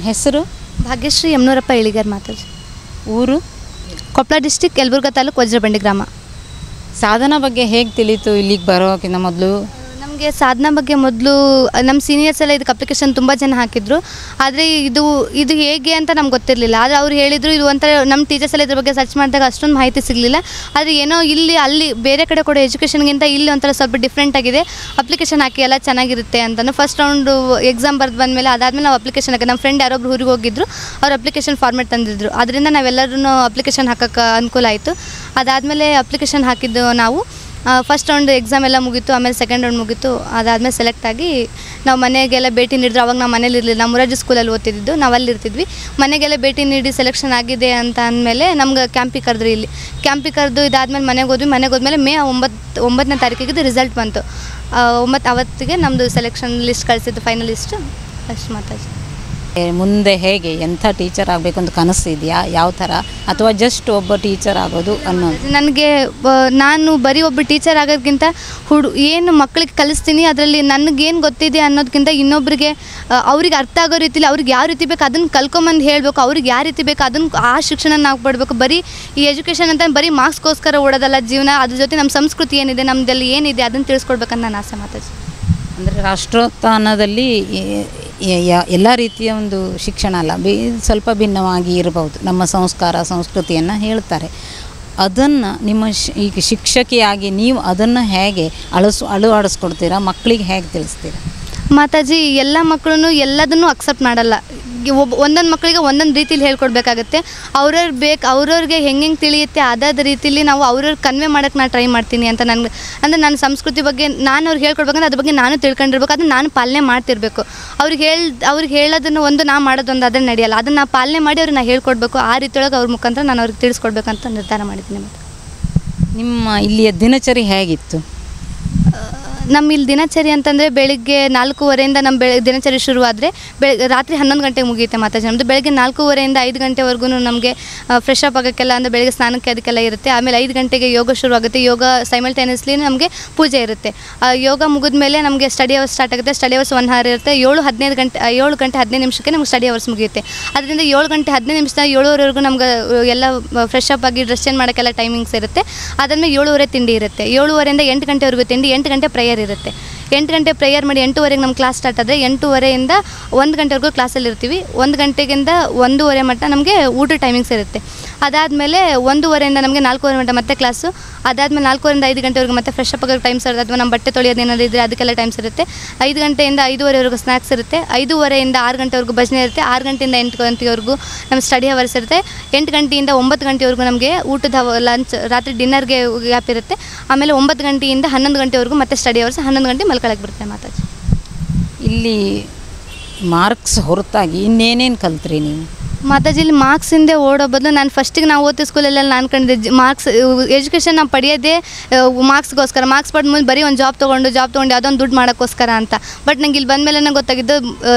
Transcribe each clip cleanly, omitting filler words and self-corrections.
ಹೆಸರು? ಭಾಗ್ಯಶ್ರೀ ಯಮನೂರಪ್ಪ ಇಳಿಗರ್ ಮಾತಾಜಿ. ಊರು? ಕೊಪ್ಪಳ ಡಿಸ್ಟಿಕ್ ಯಲಬುರ್ಗಾ ತಾಲೂಕು ವಜ್ರಬಂಡಿ ಗ್ರಾಮ. ಸಾಧನ ಬಗ್ಗೆ ಹೇಗೆ ತಿಳಿತು ಇಲ್ಲಿಗೆ ಬರೋಕ್ಕಿಂತ ಮೊದಲು? ನಮಗೆ ಸಾಧನ ಬಗ್ಗೆ ಮೊದಲು ನಮ್ಮ ಸೀನಿಯರ್ಸ್ ಎಲ್ಲ ಇದಕ್ಕೆ ಅಪ್ಲಿಕೇಶನ್ ತುಂಬ ಜನ ಹಾಕಿದ್ರು. ಆದರೆ ಇದು ಹೇಗೆ ಅಂತ ನಮ್ಗೆ ಗೊತ್ತಿರಲಿಲ್ಲ. ಆದರೆ ಅವ್ರು ಹೇಳಿದರು ಇದು ಒಂಥರ ನಮ್ಮ ಟೀಚರ್ಸ್ ಎಲ್ಲ ಇದ್ರ ಬಗ್ಗೆ ಸರ್ಚ್ ಮಾಡಿದಾಗ ಅಷ್ಟೊಂದು ಮಾಹಿತಿ ಸಿಗಲಿಲ್ಲ. ಆದರೆ ಏನೋ ಇಲ್ಲಿ ಅಲ್ಲಿ ಬೇರೆ ಕಡೆ ಕೊಡೋ ಎಜುಕೇಷನ್ಗಿಂತ ಇಲ್ಲಿ ಒಂಥರ ಸ್ವಲ್ಪ ಡಿಫ್ರೆಂಟ್ ಆಗಿದೆ. ಅಪ್ಲಿಕೇಶನ್ ಹಾಕಿ ಎಲ್ಲ ಚೆನ್ನಾಗಿರುತ್ತೆ ಅಂತಲೂ ಫಸ್ಟ್ ರೌಂಡು ಎಕ್ಸಾಮ್ ಬರೆದು ಬಂದಮೇಲೆ ಅದಾದಮೇಲೆ ನಾವು ಅಪ್ಲಿಕೇಶನ್ ಹಾಕಿ ನಮ್ಮ ಫ್ರೆಂಡ್ ಯಾರೊಬ್ರು ಊರಿಗೆ ಹೋಗಿದ್ರು, ಅವ್ರು ಅಪ್ಲಿಕೇಶನ್ ಫಾರ್ಮೆಟ್ ತಂದಿದ್ರು. ಅದರಿಂದ ನಾವೆಲ್ಲರೂ ಅಪ್ಲಿಕೇಶನ್ ಹಾಕೋಕ್ಕೆ ಅನುಕೂಲ ಆಯಿತು. ಅದಾದಮೇಲೆ ಅಪ್ಲಿಕೇಶನ್ ಹಾಕಿದ್ದು ನಾವು ಫಸ್ಟ್ ರೌಂಡ್ ಎಕ್ಸಾಮ್ ಎಲ್ಲ ಮುಗೀತು. ಆಮೇಲೆ ಸೆಕೆಂಡ್ ರೌಂಡ್ ಮುಗೀತು. ಅದಾದಮೇಲೆ ಸೆಲೆಕ್ಟ್ ಆಗಿ ನಾವು ಮನೆಗೆಲ್ಲ ಭೇಟಿ ನೀಡಿದ್ರು. ಅವಾಗ ನಾವು ಮನೇಲಿ ಇರಲಿಲ್ಲ, ನಾವು ಮುರಾರ್ಜಿ ಸ್ಕೂಲಲ್ಲಿ ಓದ್ತಿದ್ದು, ನಾವು ಅಲ್ಲಿ ಇರ್ತಿದ್ವಿ. ಮನೆಗೆಲ್ಲ ಭೇಟಿ ನೀಡಿ ಸೆಲೆಕ್ಷನ್ ಆಗಿದೆ ಅಂತ ಅಂದಮೇಲೆ ನಮ್ಗೆ ಕ್ಯಾಂಪಿಗೆ ಕರೆದ್ರು. ಇಲ್ಲಿ ಕ್ಯಾಂಪಿಗೆ ಕರೆದು ಇದಾದಮೇಲೆ ಮನೆಗೆ ಹೋದ್ಮೇಲೆ ಮೇ 9ನೇ ತಾರೀಕಿಗೆ ರಿಸಲ್ಟ್ ಬಂತು. ಅವತ್ತಿಗೆ ನಮ್ಮದು ಸೆಲೆಕ್ಷನ್ ಲಿಸ್ಟ್ ಕಳಿಸಿದ್ದು, ಫೈನಲ್ ಲಿಸ್ಟ್. ಅಷ್ಟು ಮಾತಾಡಿ. ಮುಂದೆ ಹೇಗೆ ಎಂಥ ಟೀಚರ್ ಆಗಬೇಕು ಅಂತ ಕನಸಿದೆಯಾ? ಯಾವ ಥರ? ಅಥವಾ ಜಸ್ಟ್ ಒಬ್ಬ ಟೀಚರ್ ಆಗೋದು ಅನ್ನೋದು? ನನಗೆ ನಾನು ಬರೀ ಒಬ್ಬ ಟೀಚರ್ ಆಗೋದಕ್ಕಿಂತ ಏನು ಮಕ್ಕಳಿಗೆ ಕಲಿಸ್ತೀನಿ ಅದರಲ್ಲಿ ನನಗೇನು ಗೊತ್ತಿದೆ ಅನ್ನೋದಕ್ಕಿಂತ ಇನ್ನೊಬ್ಬರಿಗೆ ಅವ್ರಿಗೆ ಅರ್ಥ ಆಗೋ ರೀತಿಲಿ ಅವ್ರಿಗೆ ಯಾವ ರೀತಿ ಬೇಕು ಅದನ್ನು ಕಲ್ಕೊಂಬಂದು ಹೇಳಬೇಕು. ಅವ್ರಿಗೆ ಯಾವ ರೀತಿ ಬೇಕು ಅದನ್ನು ಆ ಶಿಕ್ಷಣ ನಾವು ಕೊಡಬೇಕು. ಬರೀ ಈ ಎಜುಕೇಷನ್ ಅಂತ ಬರೀ ಮಾರ್ಕ್ಸ್ಗೋಸ್ಕರ ಓಡೋದಲ್ಲ ಜೀವನ. ಅದ್ರ ಜೊತೆ ನಮ್ಮ ಸಂಸ್ಕೃತಿ ಏನಿದೆ, ನಮ್ಮದಲ್ಲಿ ಏನಿದೆ ಅದನ್ನು ತಿಳಿಸ್ಕೊಡ್ಬೇಕಂತ ನಾನು ಆಸೆ ಮಾತಾಡಿ. ಅಂದರೆ ರಾಷ್ಟ್ರೋತ್ಥಾನದಲ್ಲಿ ಎಲ್ಲ ರೀತಿಯ ಒಂದು ಶಿಕ್ಷಣ ಅಲ್ಲ, ಸ್ವಲ್ಪ ಭಿನ್ನವಾಗಿ ಇರಬಹುದು. ನಮ್ಮ ಸಂಸ್ಕಾರ ಸಂಸ್ಕೃತಿಯನ್ನು ಹೇಳ್ತಾರೆ. ಅದನ್ನು ನಿಮ್ಮ ಈಗ ಶಿಕ್ಷಕಿಯಾಗಿ ನೀವು ಅದನ್ನು ಹೇಗೆ ಅಳವಡಿಸ್ಕೊಡ್ತೀರಾ? ಮಕ್ಕಳಿಗೆ ಹೇಗೆ ತಿಳಿಸ್ತೀರಾ? ಮಾತಾಜಿ, ಎಲ್ಲ ಮಕ್ಕಳು ಎಲ್ಲದನ್ನು ಅಕ್ಸೆಪ್ಟ್ ಮಾಡಲ್ಲ. ಒಂದೊಂದು ಮಕ್ಕಳಿಗೆ ಒಂದೊಂದು ರೀತಿಲಿ ಹೇಳ್ಕೊಡ್ಬೇಕಾಗತ್ತೆ. ಅವ್ರವ್ರಿಗೆ ಹೆಂಗೆ ತಿಳಿಯುತ್ತೆ ಅದಾದ ರೀತಿಲಿ ನಾವು ಅವ್ರವ್ರಿಗೆ ಕನ್ವೆ ಮಾಡೋಕ್ಕೆ ನಾನು ಟ್ರೈ ಮಾಡ್ತೀನಿ ಅಂತ ನನಗೆ. ಅಂದರೆ ನನ್ನ ಸಂಸ್ಕೃತಿ ಬಗ್ಗೆ ನಾನು ಅವ್ರಿಗೆ ಹೇಳ್ಕೊಡ್ಬೇಕಂದ್ರೆ ಅದ್ರ ಬಗ್ಗೆ ನಾನು ತಿಳ್ಕೊಂಡಿರ್ಬೇಕು, ಅದನ್ನು ನಾನು ಪಾಲನೆ ಮಾಡ್ತಿರ್ಬೇಕು. ಅವ್ರಿಗೆ ಹೇಳೋದನ್ನು ಒಂದು ನಾ ಮಾಡೋದೊಂದು ಅದನ್ನು ನಡೆಯಲ್ಲ. ಅದನ್ನು ನಾ ಪಾಲನೆ ಮಾಡಿ ಅವ್ರಿಗೆ ನಾನು ಹೇಳ್ಕೊಡ್ಬೇಕು. ಆ ರೀತಿಯೊಳಗೆ ಅವ್ರ ಮುಖಾಂತರ ನಾನು ಅವ್ರಿಗೆ ತಿಳಿಸ್ಕೊಡ್ಬೇಕಂತ ನಿರ್ಧಾರ ಮಾಡಿದ್ದೀನಿ. ಮತ್ತು ನಿಮ್ಮ ಇಲ್ಲಿಯ ದಿನಚರಿ ಹೇಗಿತ್ತು? ನಮ್ಮ ಇಲ್ಲಿ ದಿನಚರಿ ಅಂತಂದರೆ ಬೆಳಿಗ್ಗೆ 4:30 ನಮ್ಮ ದಿನಚರಿ ಶುರುವಾದರೆ ರಾತ್ರಿ 11 ಗಂಟೆಗೆ ಮುಗಿಯುತ್ತೆ ಮಾತಾಜಿ. ನಮ್ಮದು ಬೆಳಗ್ಗೆ 4:30 5 ಗಂಟೆವರೆಗೂ ನಮಗೆ ಫ್ರೆಶ್ ಅಪ್ ಆಗೋಕ್ಕೆಲ್ಲ ಅಂದರೆ ಬೆಳಗ್ಗೆ ಸ್ನಾನಕ್ಕೆ ಅದಕ್ಕೆಲ್ಲ ಇರುತ್ತೆ. ಆಮೇಲೆ 5 ಗಂಟೆಗೆ ಯೋಗ ಶುರುವಾಗುತ್ತೆ. ಯೋಗ ಸೈಮಲ್ಟೇನಿಯಸ್ಲಿ ನಮಗೆ ಪೂಜೆ ಇರುತ್ತೆ. ಯೋಗ ಮುಗಿದ ಮೇಲೆ ನಮಗೆ ಸ್ಟಡಿ ಅವರ್ಸ್ ಸ್ಟಾರ್ಟ್ ಆಗುತ್ತೆ. ಸ್ಟಡಿ ಅವರ್ಸ್ 1 ಅವರ್ ಇರುತ್ತೆ. 7 ಗಂಟೆ 15 ನಿಮಿಷಕ್ಕೆ ನಮ್ಗೆ ಸ್ಟಡಿ ಅವರ್ಸ್ ಮುಗಿಯುತ್ತೆ. ಅದರಿಂದ 7 ಗಂಟೆ 15 ನಿಮಿಷದಿಂದ 7:30ವರೆಗೂ ನಮ್ಗೆ ಎಲ್ಲ ಫ್ರೆಶ್ ಅಪ್ ಆಗಿ ಡ್ರೆಸ್ ಚೇಂಜ್ ಮಾಡೋಕ್ಕೆಲ್ಲ ಟೈಮಿಂಗ್ಸ್ ಇರುತ್ತೆ. ಅದಾದಮೇಲೆ 7:30 ತಿಂಡಿ ಇರುತ್ತೆ. 7:30 8 ಗಂಟೆವರೆಗೂ ತಿಂಡಿ. 8 ಗಂಟೆ ಪ್ರೇಯರ್ ಇರುತ್ತೆ. 8 ಗಂಟೆ ಪ್ರೇಯರ್ ಮಾಡಿ 8:30ಗೆ ನಮ್ಮ ಕ್ಲಾಸ್ ಸ್ಟಾರ್ಟ್ ಆದರೆ 8:30 1 ಗಂಟೆವರೆಗೂ ಕ್ಲಾಸಲ್ಲಿ ಇರ್ತೀವಿ. 1 ಗಂಟೆಗಿಂದ 1:30 ಮಟ್ಟ ನಮಗೆ ಊಟ ಟೈಮಿಂಗ್ಸ್ ಇರುತ್ತೆ. ಅದಾದಮೇಲೆ 1:30 ನಮಗೆ 4:30 ಮಟ್ಟ ಮತ್ತೆ ಕ್ಲಾಸು. ಅದಾದಮೇಲೆ 4:30 5 ಗಂಟೆವರೆಗೂ ಮತ್ತೆ ಫ್ರೆಶ್ ಅಪ್ ಆಗೋಕ್ಕೆ ಟೈಮ್ಸ್ ಇರುತ್ತೆ. ಅಥವಾ ನಮ್ಮ ಬಟ್ಟೆ ತೊಳೆಯೋದು ಏನಾದರೂ ಇದ್ದರೆ ಅದಕ್ಕೆಲ್ಲ ಟೈಮ್ಸ್ ಇರುತ್ತೆ. 5 ಗಂಟೆಯಿಂದ 5:30ವರೆಗೂ ಸ್ನ್ಯಾಕ್ಸ್ ಇರುತ್ತೆ. 5:30 6 ಗಂಟೆವರೆಗೂ ಭಜನೆ ಇರುತ್ತೆ. 6 ಗಂಟೆಯಿಂದ 8 ಗಂಟೆವರೆಗೂ ನಮ್ಮ ಸ್ಟಡಿ ಅವರ್ಸ್ ಇರುತ್ತೆ. 8 ಗಂಟೆಯಿಂದ 9 ಗಂಟೆವರೆಗೂ ನಮಗೆ ಊಟದ ಲಂಚ್ ರಾತ್ರಿ ಡಿನ್ನರ್ಗೆ ಗ್ಯಾಪ್ ಇರುತ್ತೆ. ಆಮೇಲೆ 9 ಗಂಟೆಯಿಂದ 11 ಗಂಟೆವರೆಗೂ ಮತ್ತೆ ಸ್ಟಡಿ ಅವರ್ಸ್. 11 ಗಂಟೆ ಮಲ್ಕೊಳಕ್ಕೆ ಬರುತ್ತೆ ಮಾತಾಡಿ. ಇಲ್ಲಿ ಮಾರ್ಕ್ಸ್ ಹೊರತಾಗಿ ಇನ್ನೇನೇನು ಕಲ್ತ್ರಿ ನೀವು? ಮಾತಾಜಿ, ಇಲ್ಲಿ ಮಾರ್ಕ್ಸಿಂದೆ ಓಡೋ ಬದಲು ನಾನು ಫಸ್ಟಿಗೆ ನಾವು ಓದ್ತಿದ್ದ ಸ್ಕೂಲಲ್ಲೆಲ್ಲ ನಾನು ಕಂಡಿದ್ದೆ ಮಾರ್ಕ್ಸ್ ಎಜುಕೇಷನ್ ನಾವು ಪಡೆಯೋದೇ ಮಾರ್ಕ್ಸ್ಗೋಸ್ಕರ. ಮಾರ್ಕ್ಸ್ ಪಡೆದ ಮುಂದೆ ಬರೀ ಒಂದು ಜಾಬ್ ತೊಗೊಂಡು ಯಾವುದೋ ಒಂದು ದುಡ್ಡು ಮಾಡೋಕ್ಕೋಸ್ಕರ ಅಂತ. ಬಟ್ ನಂಗೆ ಇಲ್ಲಿ ಬಂದಮೇಲೆ ನಂಗೆ ಗೊತ್ತಾಗಿದ್ದು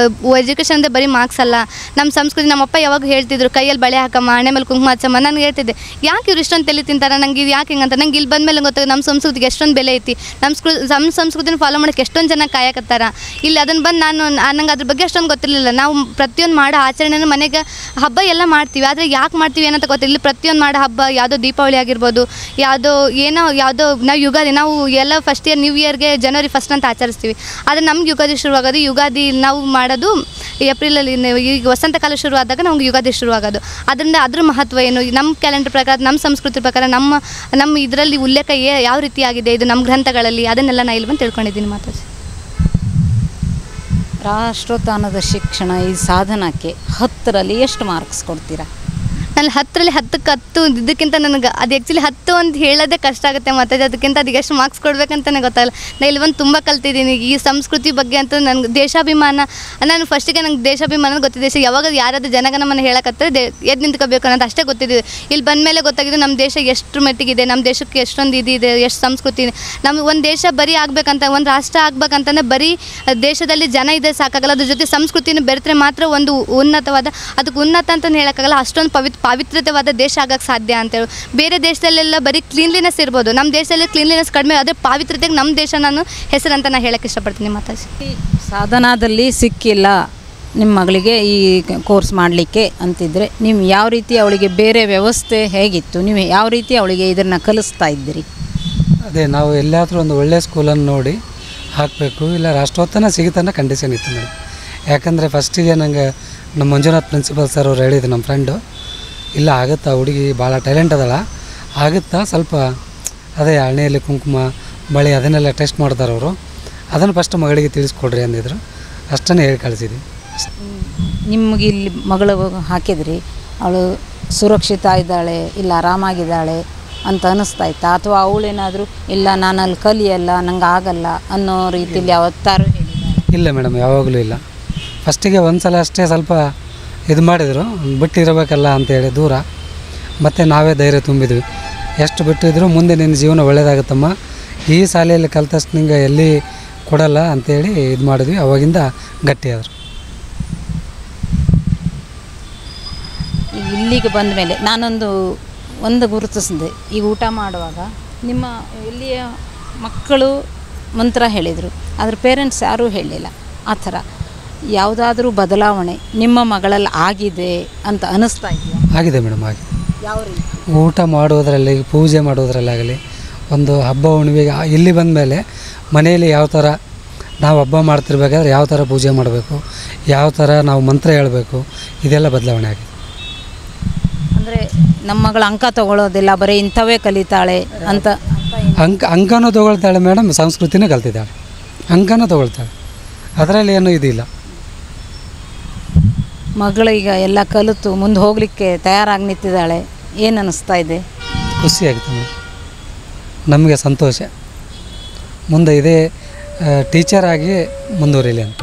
ಎಜುಕೇಷನ್ ಅಂದರೆ ಬರೀ ಮಾರ್ಕ್ಸ್ ಅಲ್ಲ. ನಮ್ಮ ಸಂಸ್ಕೃತಿ ನಮ್ಮಪ್ಪ ಯಾವಾಗ ಹೇಳ್ತಿದ್ರು, ಕೈಯಲ್ಲಿ ಬಳೆ ಹಾಕಮ್ಮ, ಹಣೆ ಮೇಲೆ ಕುಂಕುಮ ಹಚ್ಚಮ್ಮ. ನನಗೆ ಹೇಳ್ತಿದ್ದೆ ಯಾಕೆ ಇವ್ರು ಇಷ್ಟೊಂದು ತಲೆ ತಿಂತಾರೆ, ನಂಗೆ ಇದು ಯಾಕೆ ಹಿಂಗಂತ. ನಂಗೆ ಇಲ್ಲಿ ಬಂದಮೇಲೆ ಗೊತ್ತಾಗ ನಮ್ಮ ಸಂಸ್ಕೃತಿಗೆ ಎಷ್ಟೊಂದು ಬೆಲೆ ಐತಿ. ನಮ್ಮ ಸಂಸ್ಕೃತಿನ ಫಾಲೋ ಮಾಡೋಕ್ಕೆ ಎಷ್ಟೊಂದು ಜನ ಕಾಯಕತ್ತಾರ. ಇಲ್ಲಿ ಅದನ್ನು ಬಂದು ನಂಗೆ ಅದ್ರ ಬಗ್ಗೆ ಅಷ್ಟೊಂದು ಗೊತ್ತಿರಲಿಲ್ಲ. ನಾವು ಪ್ರತಿಯೊಂದು ಮಾಡೋ ಆಚರಣೆನೂ ಮನೆಗೆ ಹಬ್ಬ ಎಲ್ಲ ಮಾಡ್ತೀವಿ, ಆದರೆ ಯಾಕೆ ಮಾಡ್ತೀವಿ ಏನಂತ ಗೊತ್ತಿಲ್ಲ. ಇಲ್ಲಿ ಪ್ರತಿಯೊಂದು ಮಾಡೋ ಹಬ್ಬ ಯಾವುದೋ ದೀಪಾವಳಿ ಆಗಿರ್ಬೋದು, ಯಾವುದೋ ನಾವು ಯುಗಾದಿ, ನಾವು ಎಲ್ಲ ಫಸ್ಟ್ ಇಯರ್ ನ್ಯೂ ಇಯರ್ಗೆ January 1 ಅಂತ ಆಚರಿಸ್ತೀವಿ. ಆದರೆ ನಮ್ಗೆ ಯುಗಾದಿ ಶುರುವಾಗೋದು, ಯುಗಾದಿ ನಾವು ಮಾಡೋದು ಏಪ್ರಿಲಲ್ಲಿ. ಈಗ ವಸಂತ ಕಾಲ ಶುರುವಾದಾಗ ನಮ್ಗೆ ಯುಗಾದಿ ಶುರುವಾಗೋದು. ಅದರಿಂದ ಅದ್ರ ಮಹತ್ವ ಏನು, ನಮ್ಮ ಕ್ಯಾಲೆಂಡರ್ ಪ್ರಕಾರ, ನಮ್ಮ ಸಂಸ್ಕೃತಿ ಪ್ರಕಾರ, ನಮ್ಮ ಇದರಲ್ಲಿ ಉಲ್ಲೇಖ ಯಾವ ರೀತಿ ಆಗಿದೆ ಇದು ನಮ್ಮ ಗ್ರಂಥಗಳಲ್ಲಿ, ಅದನ್ನೆಲ್ಲ ನಾನು ಇಲ್ಲಿ ಬಂದು ತಿಳ್ಕೊಂಡಿದ್ದೀನಿ ಮಾತಾಡಿ. ರಾಷ್ಟ್ರೋತ್ಥಾನದ ಶಿಕ್ಷಣ ಈ ಸಾಧನಕ್ಕೆ 10ರಲ್ಲಿ ಎಷ್ಟು ಮಾರ್ಕ್ಸ್ ಕೊಡ್ತೀರಾ? ನಾನು 10ರಲ್ಲಿ 10ಕ್ಕೆ 10. ಇದಕ್ಕಿಂತ ನನಗೆ ಅದು ಆ್ಯಕ್ಚುಲಿ 10 ಅಂತ ಹೇಳೋದೇ ಕಷ್ಟ ಆಗುತ್ತೆ. ಮತ್ತು ಅದಕ್ಕಿಂತ ಅದಕ್ಕೆ ಎಷ್ಟು ಮಾರ್ಕ್ಸ್ ಕೊಡಬೇಕಂತಲೇ ಗೊತ್ತಾಗಲ್ಲ. ನಾನು ಇಲ್ಲಿ ಬಂದು ತುಂಬ ಕಲ್ತಿದ್ದೀನಿ ಈ ಸಂಸ್ಕೃತಿ ಬಗ್ಗೆ. ಅಂತ ನನಗೆ ದೇಶಾಭಿಮಾನ, ನಾನು ಫಸ್ಟಿಗೆ ನಂಗೆ ದೇಶಾಭಿಮಾನ ಗೊತ್ತಿದೆ. ಯಾವಾಗ ಯಾರಾದರೂ ಜನಗಣಮನ ಹೇಳಕತ್ತಾರೆ ಎದ್ದು ನಿಂತ್ಕೋಬೇಕು ಅನ್ನೋದು ಅಷ್ಟೇ ಗೊತ್ತಿದೆ. ಇಲ್ಲಿ ಬಂದಮೇಲೆ ಗೊತ್ತಾಗಿದೆ ನಮ್ಮ ದೇಶ ಎಷ್ಟು ಮಟ್ಟಿಗಿದೆ, ನಮ್ಮ ದೇಶಕ್ಕೆ ಎಷ್ಟೊಂದು ಇದಿದೆ, ಎಷ್ಟು ಸಂಸ್ಕೃತಿ ಇದೆ. ನಮ್ಗೆ ಒಂದು ದೇಶ ಬರೀ ಆಗಬೇಕಂತ, ಒಂದು ರಾಷ್ಟ್ರ ಆಗ್ಬೇಕಂತಂದರೆ ಬರೀ ದೇಶದಲ್ಲಿ ಜನ ಇದೆ ಸಾಕಾಗಲ್ಲ, ಅದ್ರ ಜೊತೆ ಸಂಸ್ಕೃತಿನ ಬೆರೆತರೆ ಮಾತ್ರ ಒಂದು ಉನ್ನತವಾದ, ಅದಕ್ಕೆ ಉನ್ನತ ಅಂತಲೇ ಹೇಳೋಕ್ಕಾಗಲ್ಲ, ಅಷ್ಟೊಂದು ಪವಿತ್ರವಾದ ದೇಶ ಆಗಕ್ಕೆ ಸಾಧ್ಯ ಅಂತೇಳಿ. ಬೇರೆ ದೇಶದಲ್ಲೆಲ್ಲ ಬರೀ ಕ್ಲೀನ್ಲಿನೆಸ್ ಇರ್ಬೋದು, ನಮ್ಮ ದೇಶದಲ್ಲಿ ಕ್ಲೀನ್ಲಿನೆಸ್ ಕಡಿಮೆ, ಆದರೆ ಪಾವಿತ್ರತೆಗೆ ನಮ್ಮ ದೇಶ ನಾನು ಹೆಸರಂತ ನಾನು ಹೇಳೋಕ್ಕೆ ಇಷ್ಟಪಡ್ತೀನಿ ಮಾತಾಡಿ. ಸಾಧನದಲ್ಲಿ ಸಿಕ್ಕಿಲ್ಲ, ನಿಮ್ಮ ಮಗಳಿಗೆ ಈ ಕೋರ್ಸ್ ಮಾಡಲಿಕ್ಕೆ ಅಂತಿದ್ದರೆ ನೀವು ಯಾವ ರೀತಿ ಅವಳಿಗೆ ಬೇರೆ ವ್ಯವಸ್ಥೆ ಹೇಗಿತ್ತು, ನೀವು ಯಾವ ರೀತಿ ಅವಳಿಗೆ ಇದನ್ನು ಕಲಿಸ್ತಾ ಇದ್ದೀರಿ? ಅದೇ ನಾವು ಎಲ್ಲಾದರೂ ಒಂದು ಒಳ್ಳೆಯ ಸ್ಕೂಲನ್ನು ನೋಡಿ ಹಾಕಬೇಕು, ಇಲ್ಲ ರಾಷ್ಟ್ರೋತ್ಥಾನ ಸಿಗುತ್ತಾನ ಕಂಡೀಷನ್ ಇತ್ತು ಮೇಡಮ್. ಯಾಕಂದರೆ ಫಸ್ಟಿಗೆ ನಂಗೆ ನಮ್ಮ ಮಂಜುನಾಥ್ ಪ್ರಿನ್ಸಿಪಲ್ ಸರ್ ಅವ್ರು ಹೇಳಿದ್ರು ನಮ್ಮ ಫ್ರೆಂಡು, ಇಲ್ಲ ಆಗುತ್ತಾ ಹುಡುಗಿ ಭಾಳ ಟ್ಯಾಲೆಂಟ್ ಅದಳ, ಆಗುತ್ತಾ ಸ್ವಲ್ಪ ಅದೇ ಹಣೆಯಲ್ಲಿ ಕುಂಕುಮ ಬಳೆ ಅದನ್ನೆಲ್ಲ ಟೆಸ್ಟ್ ಮಾಡ್ತಾರೆ ಅವರು, ಅದನ್ನು ಫಸ್ಟ್ ಮಗಳಿಗೆ ತಿಳಿಸ್ಕೊಡ್ರಿ ಅಂದಿದ್ರು. ಅಷ್ಟನ್ನೇ ಹೇಳಿ ಕಳಿಸಿದ್ವಿ. ನಿಮಗೆ ಇಲ್ಲಿ ಮಗಳು ಹಾಕಿದ್ರಿ, ಅವಳು ಸುರಕ್ಷಿತ ಇದ್ದಾಳೆ ಇಲ್ಲ ಆರಾಮಾಗಿದ್ದಾಳೆ ಅಂತ ಅನ್ನಿಸ್ತಾ ಇತ್ತಾ, ಅಥವಾ ಅವಳೇನಾದರೂ ಇಲ್ಲ ನಾನು ಅಲ್ಲಿ ಕಲಿಯಲ್ಲ ನಂಗೆ ಆಗಲ್ಲ ಅನ್ನೋ ರೀತಿಯಲ್ಲಿ ಯಾವತ್ತಾರು ಹೇಳಿಲ್ಲ? ಇಲ್ಲ ಮೇಡಮ್, ಯಾವಾಗಲೂ ಇಲ್ಲ. ಫಸ್ಟಿಗೆ ಒಂದು ಸಲ ಅಷ್ಟೇ ಸ್ವಲ್ಪ ಇದು ಮಾಡಿದರು, ಬಿಟ್ಟಿರಬೇಕಲ್ಲ ಅಂತೇಳಿ ದೂರ, ಮತ್ತು ನಾವೇ ಧೈರ್ಯ ತುಂಬಿದ್ವಿ. ಎಷ್ಟು ಬಿಟ್ಟಿದ್ರು ಮುಂದೆ ನಿನ್ನ ಜೀವನ ಒಳ್ಳೆಯದಾಗುತ್ತಮ್ಮ, ಈ ಶಾಲೆಯಲ್ಲಿ ಕಲ್ತಷ್ಟು ನಿಂಗೆ ಎಲ್ಲಿ ಕೊಡಲ್ಲ ಅಂಥೇಳಿ ಇದು ಮಾಡಿದ್ವಿ. ಅವಾಗಿಂದ ಗಟ್ಟಿಯಾದರು. ಇಲ್ಲಿಗೆ ಬಂದ ಮೇಲೆ ಒಂದು ಗುರುತಿಸಿದೆ, ಈಗ ಊಟ ಮಾಡುವಾಗ ನಿಮ್ಮ ಇಲ್ಲಿಯ ಮಕ್ಕಳು ಮಂತ್ರ ಹೇಳಿದರು, ಆದರೆ ಪೇರೆಂಟ್ಸ್ ಯಾರೂ ಹೇಳಲಿಲ್ಲ. ಆ ಥರ ಯಾವುದಾದ್ರೂ ಬದಲಾವಣೆ ನಿಮ್ಮ ಮಗಳಲ್ಲಿ ಆಗಿದೆ ಅಂತ ಅನ್ನಿಸ್ತಾ ಇದೆಯಾ? ಆಗಿದೆ ಮೇಡಮ್, ಆಗಿದೆ. ಯಾವ ರೀತಿ? ಊಟ ಮಾಡೋದರಲ್ಲಿ, ಪೂಜೆ ಮಾಡೋದ್ರಲ್ಲಾಗಲಿ, ಒಂದು ಹಬ್ಬ ಹುಣ್ಣಿಮೆಗೆ ಇಲ್ಲಿ ಬಂದ ಮೇಲೆ ಮನೆಯಲ್ಲಿ ಯಾವ ಥರ ನಾವು ಹಬ್ಬ ಮಾಡ್ತಿರ್ಬೇಕಾದ್ರೆ ಯಾವ ಥರ ಪೂಜೆ ಮಾಡಬೇಕು, ಯಾವ ಥರ ನಾವು ಮಂತ್ರ ಹೇಳಬೇಕು, ಇದೆಲ್ಲ ಬದಲಾವಣೆ ಆಗಿದೆ. ಅಂದರೆ ನಮ್ಮ ಮಗಳು ಅಂಕ ತೊಗೊಳ್ಳೋದಿಲ್ಲ, ಬರೀ ಇಂಥವೇ ಕಲಿತಾಳೆ ಅಂತ ಅಂಕನೂ ತೊಗೊಳ್ತಾಳೆ ಮೇಡಮ್, ಸಂಸ್ಕೃತಿನೂ ಕಲ್ತಿದ್ದಾಳೆ, ಅಂಕನೂ ತೊಗೊಳ್ತಾಳೆ, ಅದರಲ್ಲಿ ಏನೂ ಇದಿಲ್ಲ. ಮಗಳು ಈಗ ಎಲ್ಲ ಕಲಿತು ಮುಂದೆ ಹೋಗಲಿಕ್ಕೆ ತಯಾರಾಗಿ ನಿಂತಿದ್ದಾಳೆ, ಏನು ಅನ್ನಿಸ್ತಾ ಇದೆ? ಖುಷಿಯಾಗುತ್ತೆ ಮೇಡಮ್, ನಮಗೆ ಸಂತೋಷ. ಮುಂದೆ ಇದೇ ಟೀಚರ್ ಆಗಿ ಮುಂದುವರಿಲಿ ಅಂತ.